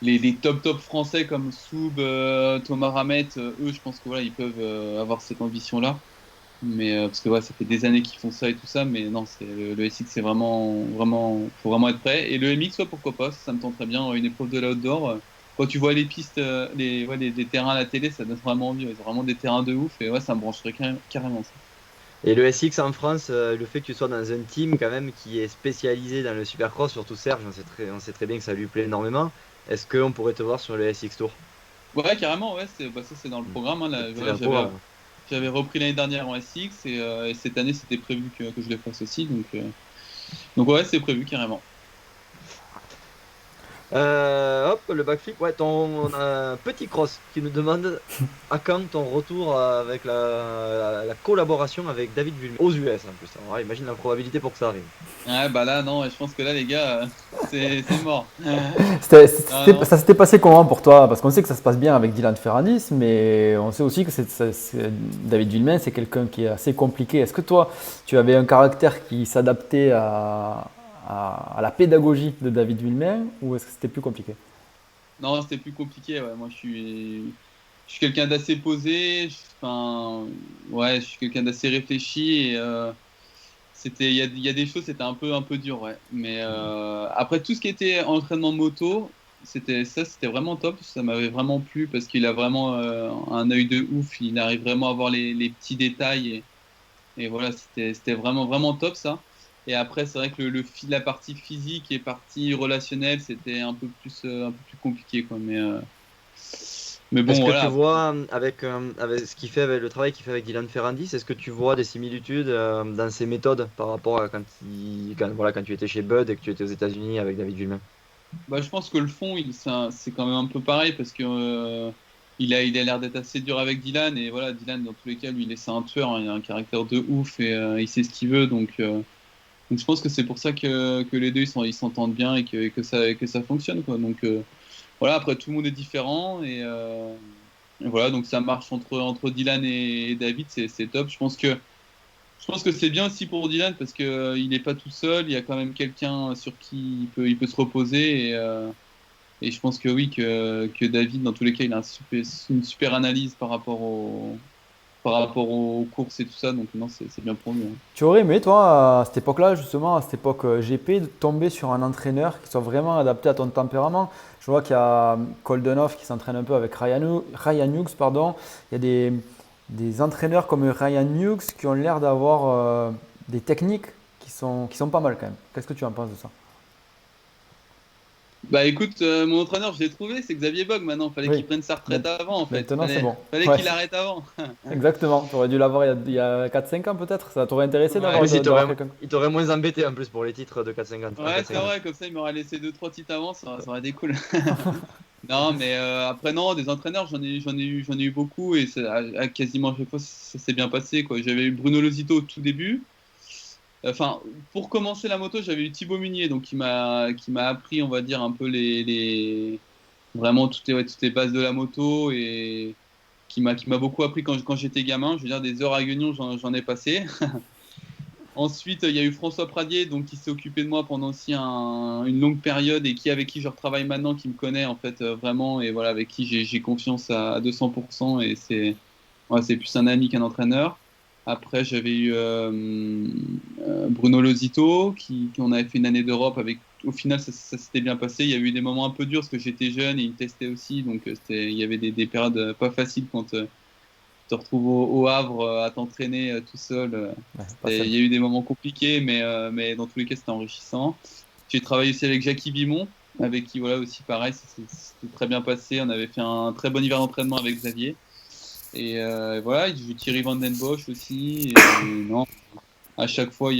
les top français comme Soub, Thomas Ramet, eux, je pense que voilà, ils peuvent avoir cette ambition-là. Mais parce que ouais, ça fait des années qu'ils font ça et tout ça, mais non, le SX, c'est vraiment, vraiment, faut vraiment être prêt. Et le MX, ouais, pourquoi pas, ça me tenterait bien, une épreuve de l'outdoor. Quand tu vois les pistes, les terrains à la télé, ça donne vraiment envie. Ouais, ils ont vraiment des terrains de ouf et ouais, ça me brancherait carrément ça. Et le SX en France, le fait que tu sois dans un team quand même qui est spécialisé dans le supercross, surtout Serge, on sait très bien que ça lui plaît énormément. Est-ce qu'on pourrait te voir sur le SX Tour? Ouais, carrément, ouais, bah, ça c'est dans le Hmm. programme, hein, là. C'est Voilà, là pour. j'avais repris l'année dernière en SX et cette année c'était prévu que je le fasse aussi, donc ouais, c'est prévu carrément. Hop, le backflip. Ouais, on a un petit cross qui nous demande à quand ton retour avec la collaboration avec David Vulmer aux US en plus. Alors, imagine la probabilité pour que ça arrive. Ouais, bah là, non, je pense que là, les gars, c'est mort. Ah non. Ça s'était passé comment pour toi? Parce qu'on sait que ça se passe bien avec Dylan Ferrandis, mais on sait aussi que David Villemain, c'est quelqu'un qui est assez compliqué. Est-ce que toi, tu avais un caractère qui s'adaptait à la pédagogie de David Villemain ou est-ce que c'était plus compliqué? Non, c'était plus compliqué. Ouais. Moi, je suis quelqu'un d'assez posé. Enfin, ouais, je suis quelqu'un d'assez réfléchi. Et il y a des choses, c'était un peu dur, ouais. Mais après, tout ce qui était entraînement moto, c'était vraiment top. Ça m'avait vraiment plu parce qu'il a vraiment un œil de ouf. Il arrive vraiment à voir les petits détails. Et voilà, c'était vraiment, vraiment top ça. Et après, c'est vrai que la partie physique et partie relationnelle, c'était un peu plus compliqué, quoi. Mais Est-ce bon, que tu voilà. vois avec ce qu'il fait, avec le travail qu'il fait avec Dylan Ferrandis, est-ce que tu vois des similitudes dans ses méthodes par rapport à voilà, quand tu étais chez Bud et que tu étais aux États-Unis avec David Villemain? Bah, je pense que le fond, c'est quand même un peu pareil parce que il a l'air d'être assez dur avec Dylan. Et voilà, Dylan, dans tous les cas, lui, c'est un tueur, hein. Il a un caractère de ouf et il sait ce qu'il veut. Donc je pense que c'est pour ça que les deux, ils s'entendent bien et que ça fonctionne, quoi. Donc, voilà, après, tout le monde est différent et voilà, donc ça marche entre Dylan et David, c'est top. Je pense que c'est bien aussi pour Dylan parce que il n'est pas tout seul, il y a quand même quelqu'un sur qui il peut se reposer et je pense que oui, que David, dans tous les cas, il a une super analyse par rapport aux courses et tout ça, donc non, c'est bien pour lui, hein. Tu aurais aimé, toi, à cette époque-là, justement, à cette époque GP, de tomber sur un entraîneur qui soit vraiment adapté à ton tempérament. Je vois qu'il y a Koldenhoff qui s'entraîne un peu avec Ryan Hughes, pardon. Il y a des entraîneurs comme Ryan Hughes qui ont l'air d'avoir des techniques qui sont pas mal quand même. Qu'est-ce que tu en penses de ça? Bah écoute, mon entraîneur, je l'ai trouvé, c'est Xavier Bog maintenant. Fallait Oui. qu'il prenne sa retraite avant en fait. Maintenant, c'est bon. Fallait Ouais, qu'il arrête avant. exactement. Tu aurais dû l'avoir il y a 4-5 ans peut-être. Ça t'aurait intéressé Ouais, Oui, si, d'avoir quelqu'un. il t'aurait moins embêté en plus pour les titres de 450 en ouais, c'est 450. vrai, comme ça il m'aurait laissé 2-3 titres avant, ça aurait été cool. Non, mais après non, des entraîneurs, j'en ai eu beaucoup et quasiment à chaque fois ça s'est bien passé quoi. J'avais eu Bruno Lozito au tout début. Enfin, pour commencer la moto, j'avais eu Thibaut Munier, donc qui m'a appris, on va dire, un peu vraiment toutes les bases de la moto et qui m'a beaucoup appris quand j'étais gamin. Je veux dire, des heures à Guignon, j'en ai passé. Ensuite, il y a eu François Pradier, donc qui s'est occupé de moi pendant aussi une longue période et avec qui je retravaille maintenant, qui me connaît en fait vraiment et voilà, avec qui j'ai confiance à 200% et c'est plus un ami qu'un entraîneur. Après, j'avais eu Bruno Lozito, on avait fait une année d'Europe avec. Au final, ça s'était bien passé. Il y a eu des moments un peu durs parce que j'étais jeune et il me testait aussi. Donc, il y avait des périodes pas faciles quand tu te retrouves au Havre à t'entraîner tout seul. Ouais, pas Il y simple. a eu des moments compliqués, mais dans tous les cas, c'était enrichissant. J'ai travaillé aussi avec Jackie Vimon, avec qui, voilà, aussi pareil, c'était très bien passé. On avait fait un très bon hiver d'entraînement avec Xavier. Et voilà, j'ai eu Thierry Van Den Bosch aussi. Et non, à chaque fois,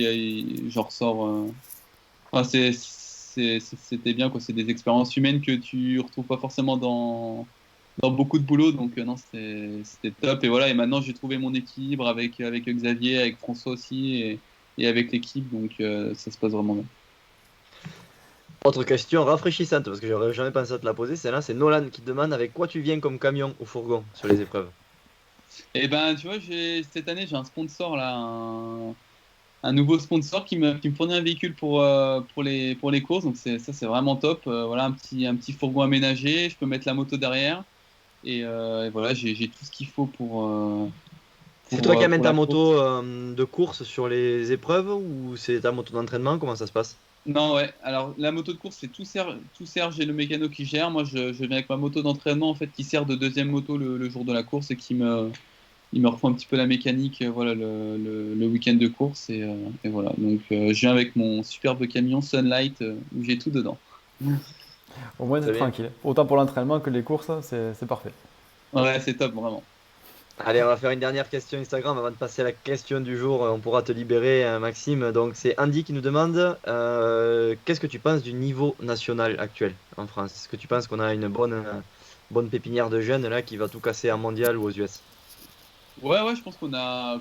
j'en ressors. Enfin, c'était bien, quoi. C'est des expériences humaines que tu retrouves pas forcément dans beaucoup de boulot. Donc, non, c'était top. Et voilà, et maintenant, j'ai trouvé mon équilibre avec Xavier, avec François aussi, et avec l'équipe. Donc, ça se passe vraiment bien. Autre question rafraîchissante, parce que j'aurais jamais pensé à te la poser, c'est Nolan qui te demande avec quoi tu viens comme camion ou fourgon sur les épreuves. Et ben, tu vois, cette année, j'ai un sponsor là, un nouveau sponsor qui me fournit un véhicule pour les courses. Donc ça, c'est vraiment top. Voilà, un petit fourgon aménagé. Je peux mettre la moto derrière. Et voilà, j'ai tout ce qu'il faut C'est toi qui amènes pour ta la course. moto de course sur les épreuves ou c'est ta moto d'entraînement? Comment ça se passe? Non, ouais. Alors, la moto de course, c'est tout Serge et le mécano qui gère. Moi, je viens avec ma moto d'entraînement en fait, qui sert de deuxième moto le jour de la course et il me refait un petit peu la mécanique, voilà, le week-end de course et voilà. Donc, je viens avec mon superbe camion Sunlight où j'ai tout dedans. Au moins, c'est Très bien. tranquille. Autant pour l'entraînement que les courses, c'est parfait. Ouais, c'est top, vraiment. Allez, on va faire une dernière question Instagram avant de passer à la question du jour. On pourra te libérer, Maxime. Donc, c'est Andy qui nous demande qu'est-ce que tu penses du niveau national actuel en France? Est-ce que tu penses qu'on a une bonne pépinière de jeunes là qui va tout casser en mondial ou aux US? Ouais, ouais, je pense qu'on a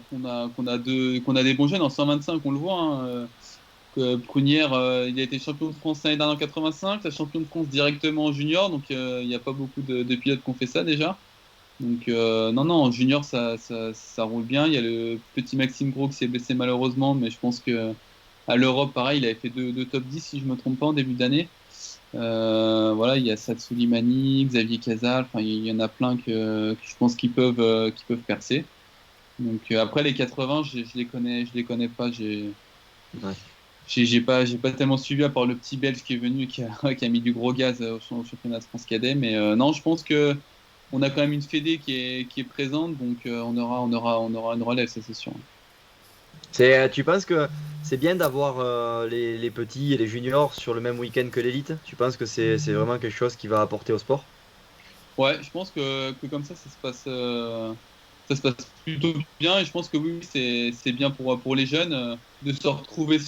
des bons jeunes en 125, on le voit, hein. Prunière, il a été champion de France l'année dernière en 85, la champion de France directement en junior, donc il n'y a pas beaucoup de pilotes qui ont fait ça déjà. Donc non, non, en junior, ça roule bien. Il y a le petit Maxime Gros qui s'est blessé malheureusement, mais je pense que à l'Europe, pareil, il avait fait deux top 10 si je me trompe pas en début d'année. Voilà, il y a Satsou Limani, Xavier Casal, enfin il y en a plein que je pense qu'ils peuvent percer. Donc après les 80, je les connais pas, Ouais. j'ai pas tellement suivi à part le petit Belge qui est venu et qui a, qui a mis du gros gaz au championnat de France cadet, mais non, je pense que on a quand même une fédé qui est présente, donc on aura une relève, ça c'est sûr. Tu penses que c'est bien d'avoir les petits et les juniors sur le même week-end que l'élite? Tu penses que c'est vraiment quelque chose qui va apporter au sport? Ouais, je pense que comme ça se passe plutôt bien et je pense que oui, c'est bien pour les jeunes de se retrouver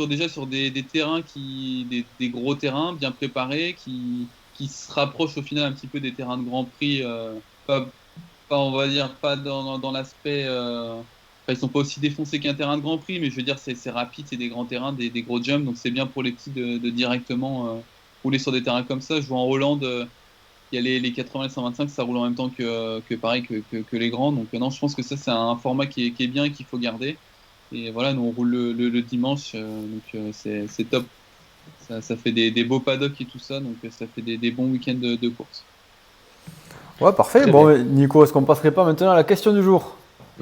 déjà sur des terrains des gros terrains bien préparés qui se rapprochent au final un petit peu des terrains de Grand Prix, pas, on va dire pas dans l'aspect, enfin, ils sont pas aussi défoncés qu'un terrain de Grand Prix, mais je veux dire c'est rapide, c'est des grands terrains, des gros jumps, donc c'est bien pour les petits de directement rouler sur des terrains comme ça. Je vois en Hollande. Il y a les 80 et 125, ça roule en même temps que pareil que les grands. Donc non, je pense que ça c'est un format qui est bien et qu'il faut garder. Et voilà, nous on roule le dimanche, donc c'est top. Ça fait des beaux paddocks et tout ça, donc ça fait des bons week-ends de course. Ouais, parfait. Très Bon, bien. Nico, est-ce qu'on passerait pas maintenant à la question du jour?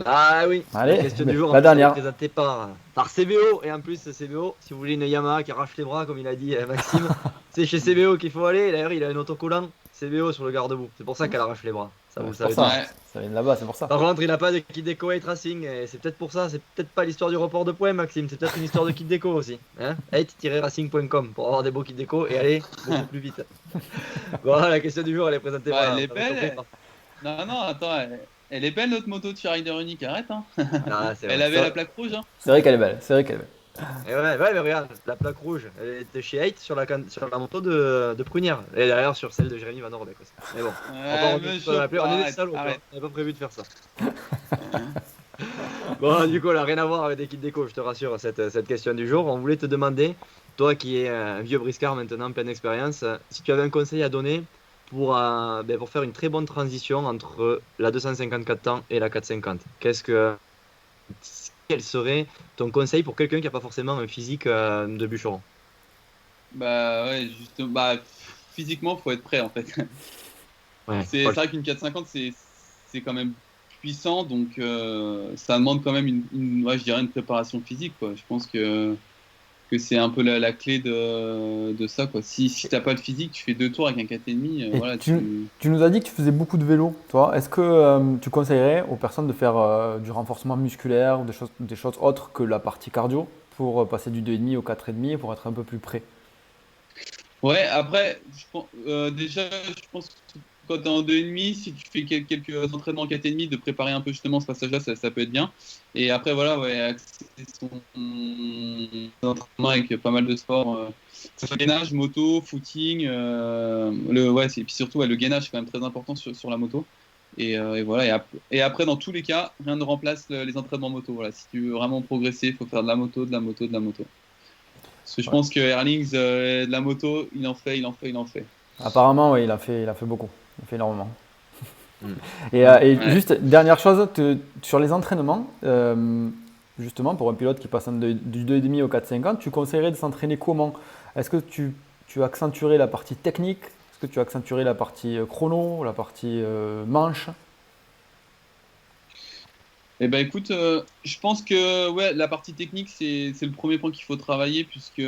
Ah oui, la Allez, question du jour, en la plus, elle est dernière. présentée par CBO. Et en plus, CBO, si vous voulez une Yamaha qui arrache les bras, comme il a dit Maxime, c'est chez CBO qu'il faut aller. D'ailleurs, il a un autocollant CBO sur le garde-boue. C'est pour ça qu'elle arrache les bras. Ça, vous le C'est pour savez ça. tous. Ouais. Ça vient de là-bas, c'est pour ça. Par contre, il n'a pas de kit déco Hate Racing, et c'est peut-être pour ça, c'est peut-être pas l'histoire du report de points, Maxime, c'est peut-être une histoire de kit déco aussi. Hein, hate-racing.com pour avoir des beaux kits déco et aller beaucoup plus vite. Bon, la question du jour, elle est présentée Ouais, voilà, elle est par notre belle. compris Non, non, attends, elle est belle notre moto de chez Rider Unique, arrête, hein. Ah, c'est Elle vrai. avait la plaque rouge, hein. C'est vrai qu'elle est belle. C'est vrai qu'elle est belle. Et ouais, mais regarde, la plaque rouge, elle était chez Hate sur sur la moto de Prunière. Et derrière sur celle de Jérémy Van Orbeek aussi. Mais bon, on va pas Ouais, revenir me sur la chauffe plaie. On pas, est des arrête, salauds, quoi. arrête. On n'avait pas prévu de faire ça. Bon, du coup, là, rien à voir avec des kits déco, je te rassure, cette question du jour. On voulait te demander, toi qui es un vieux briscard maintenant, pleine d'expérience, si tu avais un conseil à donner pour faire une très bonne transition entre la 254 temps et la 450. Quel serait ton conseil pour quelqu'un qui n'a pas forcément un physique de bûcheron? Bah ouais, juste, bah physiquement, faut être prêt en fait. Ouais, C'est Paul. vrai qu'une 450, c'est quand même puissant, donc ça demande quand même ouais, je dirais une préparation physique, quoi. Je pense que c'est un peu la clé de ça, quoi. Si t'as pas de physique, tu fais 2 tours avec un 4,5, Et voilà, tu nous as dit que tu faisais beaucoup de vélo, toi. Est-ce que tu conseillerais aux personnes de faire du renforcement musculaire ou des choses autres que la partie cardio pour passer du 2,5 au 4,5 pour être un peu plus près? Ouais, après, déjà, je pense que quand tu es en 2,5, si tu fais quelques entraînements en 4,5, de préparer un peu justement ce passage-là, ça peut être bien. Et après, voilà, ouais, axer son entraînement avec pas mal de sports, que ce soit gainage, moto, footing, ouais, et puis surtout, ouais, le gainage, c'est quand même très important sur la moto. Et voilà, et après, dans tous les cas, rien ne remplace les entraînements moto. Voilà, si tu veux vraiment progresser, il faut faire de la moto, de la moto, de la moto. Parce que je Ouais. pense que Erlings, de la moto, il en fait, il en fait, il en fait. Apparemment, oui, il a fait beaucoup. Il a fait énormément. Mm. Et Ouais. juste, dernière chose, sur les entraînements, justement, pour un pilote qui passe du 2,5 au 4,50, tu conseillerais de s'entraîner comment? Est-ce que tu accentuerais la partie technique? Est-ce que tu accentuerais la partie chrono, la partie manche? Eh ben écoute, je pense que ouais, la partie technique, c'est le premier point qu'il faut travailler, puisque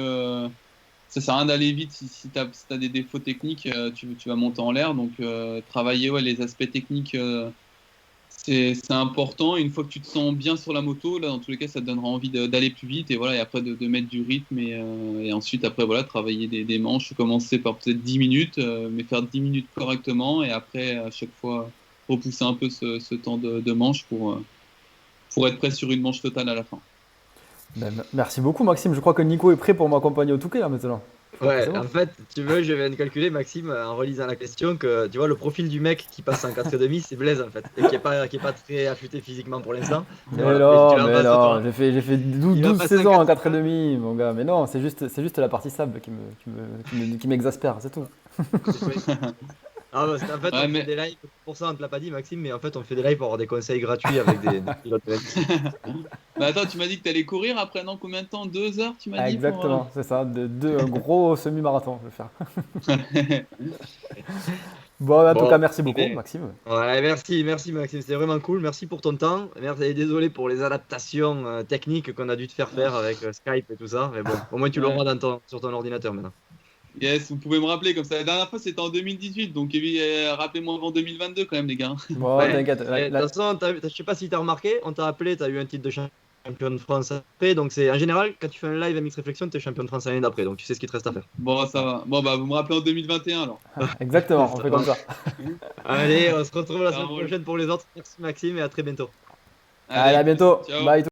ça sert à rien d'aller vite si t'as des défauts techniques, tu vas monter en l'air. Donc travailler ouais, les aspects techniques, c'est important. Et une fois que tu te sens bien sur la moto, là, dans tous les cas, ça te donnera envie d'aller plus vite et voilà, et après de mettre du rythme et ensuite après voilà, travailler des manches, commencer par peut-être 10 minutes, mais faire 10 minutes correctement et après à chaque fois repousser un peu ce temps de manche pour être prêt sur une manche totale à la fin. Ben, merci beaucoup, Maxime. Je crois que Nico est prêt pour m'accompagner au Touquet là maintenant. Je crois que c'est Ouais, bon. en fait, tu veux, je viens de calculer, Maxime, en relisant la question, que tu vois, le profil du mec qui passe en 4,5, c'est Blaise en fait, et qui est pas très affûté physiquement pour l'instant. Et voilà, et tu l'as en Mais face de non, toi. j'ai fait 12, Il va 12 passer en saisons en 4,5. 4,5, mon gars. Mais non, c'est juste la partie sable qui m'exaspère, c'est tout. Ah, parce qu'en fait, Ouais, on fait mais des lives, pour ça on te l'a pas dit, Maxime, mais en fait, on fait des lives pour avoir des conseils gratuits avec des pilotes de NPC. bah attends, tu m'as dit que tu allais courir après, non? Combien de temps? 2 heures, tu m'as Ah, dit pour. exactement, c'est ça, un gros semi-marathon, je vais faire. Bon, en tout cas, Bon, merci très beaucoup, bien. Maxime. Ouais, merci Maxime, c'était vraiment cool. Merci pour ton temps. Merci, et désolé pour les adaptations techniques qu'on a dû te faire avec Skype et tout ça. Mais bon, au moins tu l'auras Ouais. sur ton ordinateur maintenant. Yes, vous pouvez me rappeler comme ça. La dernière fois, c'était en 2018, donc rappelez-moi avant 2022 quand même, les gars. Bon, Ouais, t'inquiète. et de toute façon, je sais pas si tu as remarqué, on t'a appelé, tu as eu un titre de champion de France après. Donc c'est en général, quand tu fais un live à Mix Réflexion, tu es champion de France l'année d'après. Donc tu sais ce qu'il te reste à faire. Bon, ça va. Bon, bah, vous me rappelez en 2021 alors. Exactement, on Ça fait comme ça. marche. Allez, on se retrouve la Ça semaine roule. prochaine pour les autres. Merci Maxime et à très bientôt. Allez, Allez, à bientôt. ciao. Bye.